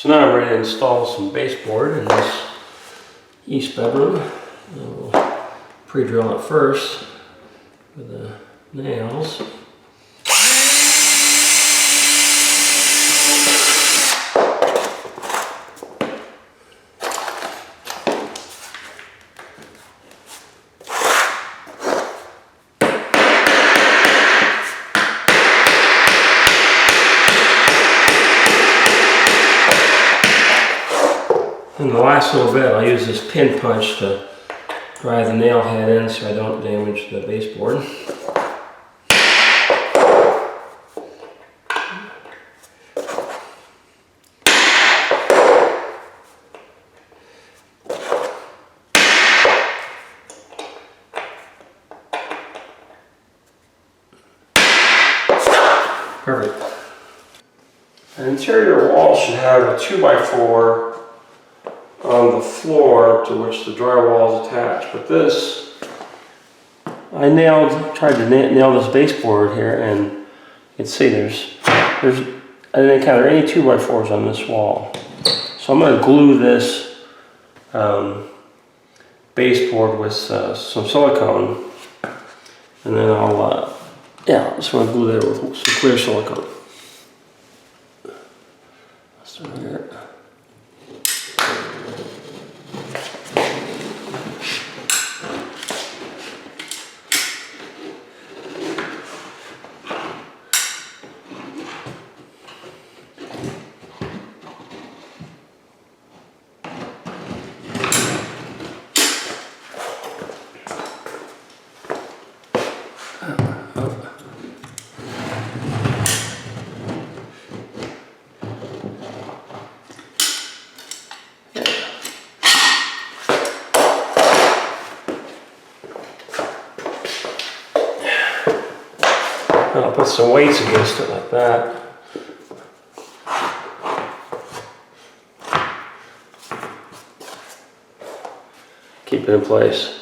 So now I'm ready to install some baseboard in this east bedroom. We'll pre-drill it first with the nails. And the last little bit, I'll use this pin punch to drive the nail head in so I don't damage the baseboard. Perfect. An interior wall should have a 2x4 on the floor to which the drywall is attached, but this, I tried to nail this baseboard here, and you can see I didn't encounter any 2x4s on this wall. So I'm going to glue this baseboard with some silicone, and then I'll just want to glue that with some clear silicone. Start here. I'll put some weights against it like that. Keep it in place.